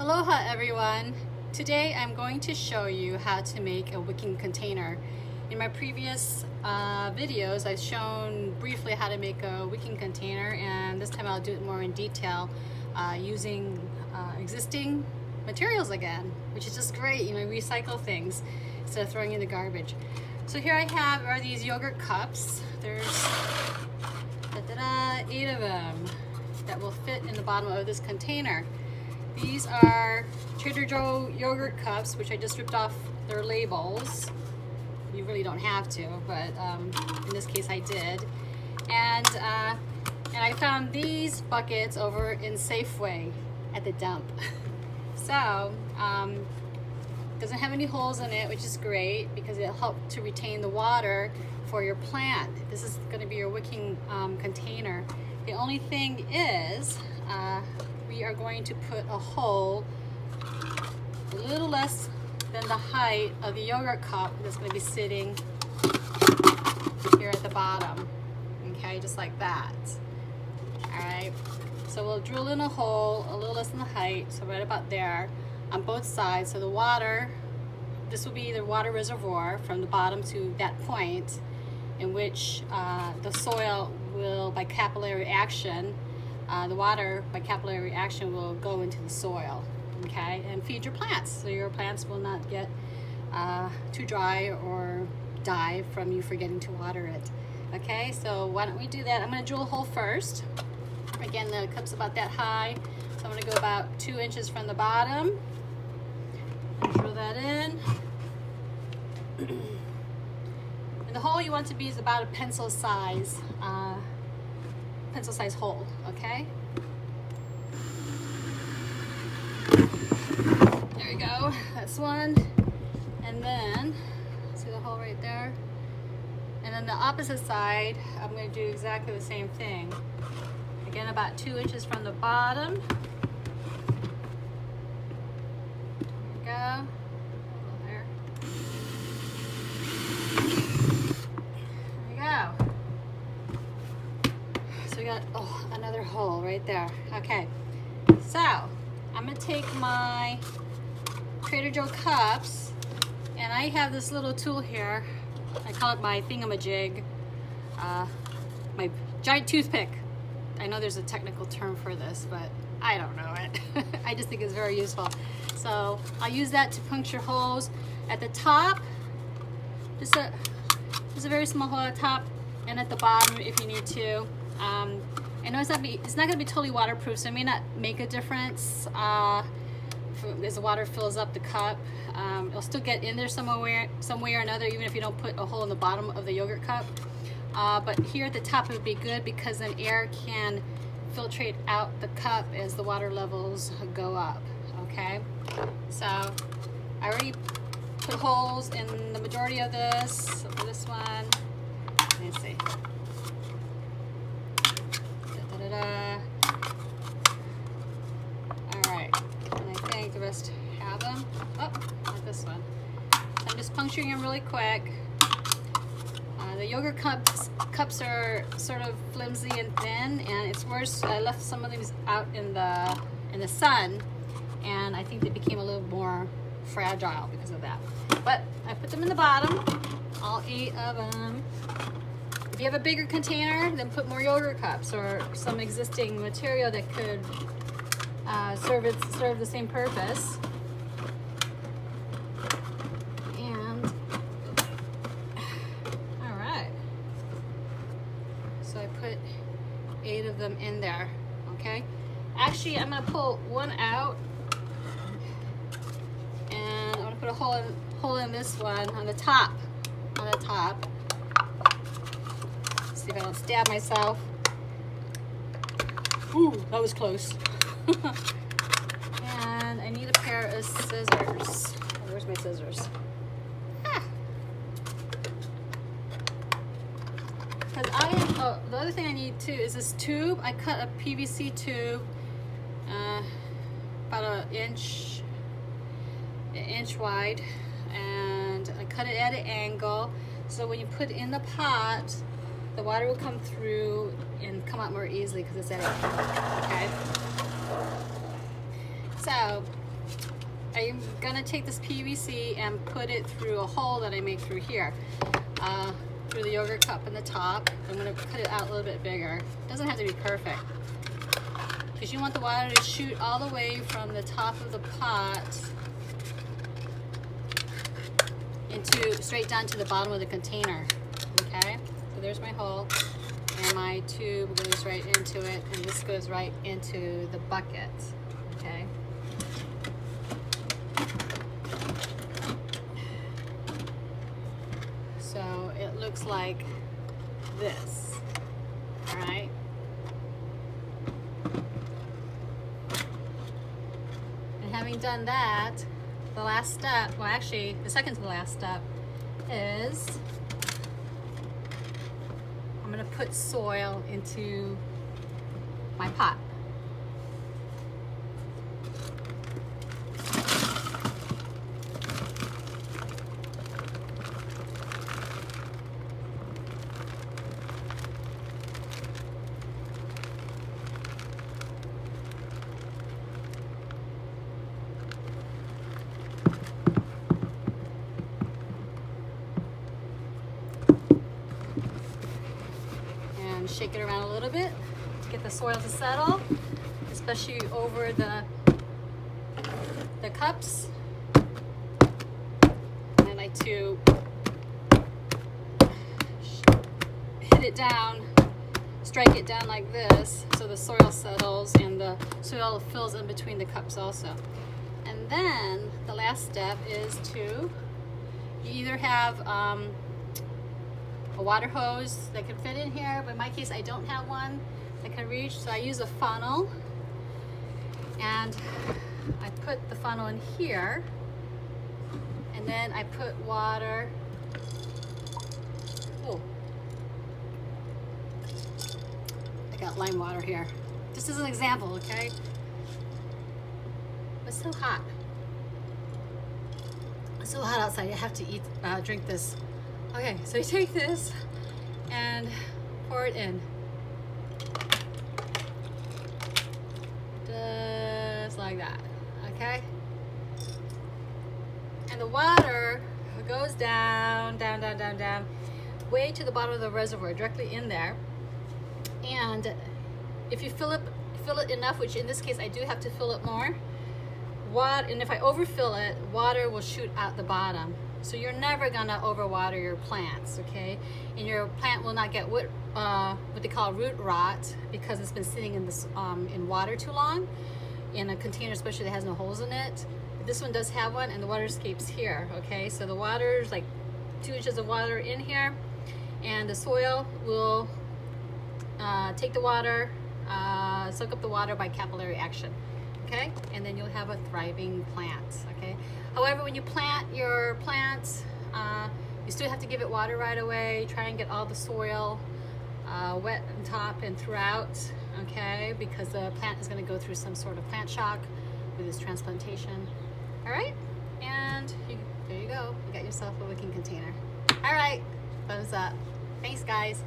Aloha everyone! Today I'm going to show you how to make a wicking container. In my previous videos I've shown briefly how to make a wicking container, and this time I'll do it more in detail using existing materials again, which is just great. You know, recycle things instead of throwing in the garbage. So here I have are these yogurt cups. There's 8 of them that will fit in the bottom of this container. These are Trader Joe yogurt cups, which I just ripped off their labels. You really don't have to, but in this case I did. And I found these buckets over in Safeway at the dump. So, doesn't have any holes in it, which is great because it'll help to retain the water for your plant. This is going to be your wicking container. The only thing is, we are going to put a hole a little less than the height of the yogurt cup that's going to be sitting here at the bottom. Okay, just like that. Alright, so we'll drill in a hole a little less than the height, so right about there on both sides. So the water, this will be the water reservoir from the bottom to that point, in which the soil will, by capillary action, the water by capillary action will go into the soil, okay, and feed your plants, so your plants will not get too dry or die from you forgetting to water it. Okay, so why don't we do that? I'm going to drill a hole first. Again, the cup's about that high, so I'm going to go about 2 inches from the bottom. Drill that in. And the hole you want to be is about a pencil size hole, okay? There we go, that's one. And then, see the hole right there? And then the opposite side, I'm going to do exactly the same thing. Again, about 2 inches from the bottom. There we go. There. There we go. So we got another hole right there. Okay, so I'm gonna take my Trader Joe cups, and I have this little tool here. I call it my thingamajig, my giant toothpick. I know there's a technical term for this, but I don't know it. I just think it's very useful. So I'll use that to puncture holes at the top, just a very small hole at the top, and at the bottom if you need to. I know it's not going to be totally waterproof, so it may not make a difference as the water fills up the cup. It'll still get in there some way or another, even if you don't put a hole in the bottom of the yogurt cup. But here at the top it would be good, because then air can filtrate out the cup as the water levels go up. Okay, so I already put holes in the majority of this. So for this one, let's see. Alright, and I think the rest have them. Oh, not this one. So I'm just puncturing them really quick. The yogurt cups are sort of flimsy and thin, and it's worse. I left some of these out in the sun, and I think they became a little more fragile because of that. But I put them in the bottom, all 8 of them. If you have a bigger container, then put more yogurt cups or some existing material that could serve the same purpose. And all right, so I put 8 of them in there. Okay, actually I'm gonna pull one out, and I'm gonna put a hole in this one on the top. See if I don't stab myself. Ooh, that was close. And I need a pair of scissors. Where's my scissors? Because the other thing I need too is this tube. I cut a PVC tube, about an inch wide, and I cut it at an angle, so when you put it in the pot, the water will come through and come out more easily because it's at an angle. Okay. So I'm gonna take this PVC and put it through a hole that I make through here, through the yogurt cup in the top. I'm gonna cut it out a little bit bigger. It doesn't have to be perfect, because you want the water to shoot all the way from the top of the pot into straight down to the bottom of the container. Okay, so there's my hole, and my tube goes right into it, and this goes right into the bucket. Okay. So it looks like this. All right. And having done that, the last step, well actually the second to the last step, is I'm going to put soil into my pot. Shake it around a little bit to get the soil to settle, especially over the cups. And I like to hit it down, strike it down like this, so the soil settles and the soil fills in between the cups also. And then the last step is to, you either have a water hose that can fit in here, but in my case I don't have one that can reach, so I use a funnel, and I put the funnel in here, and then I put water. Oh, I got lime water here, just as an example, okay? It's so hot. It's so hot outside. I have to drink this. Okay, so you take this and pour it in. Just like that, okay? And the water goes down, down, down, down, down, way to the bottom of the reservoir, directly in there. And if you fill it enough, which in this case I do have to fill it more, and if I overfill it, water will shoot out the bottom. So you're never gonna overwater your plants, okay? And your plant will not get what they call root rot, because it's been sitting in this in water too long, in a container especially that has no holes in it. But this one does have one, and the water escapes here, okay? So the water's like 2 inches of water in here, and the soil will take the water, soak up the water by capillary action. Okay, and then you'll have a thriving plant. Okay, however, when you plant your plants, you still have to give it water right away. Try and get all the soil wet on top and throughout, okay, because the plant is going to go through some sort of plant shock with this transplantation. All right, and there you go. You got yourself a wicking container. All right, thumbs up. Thanks, guys.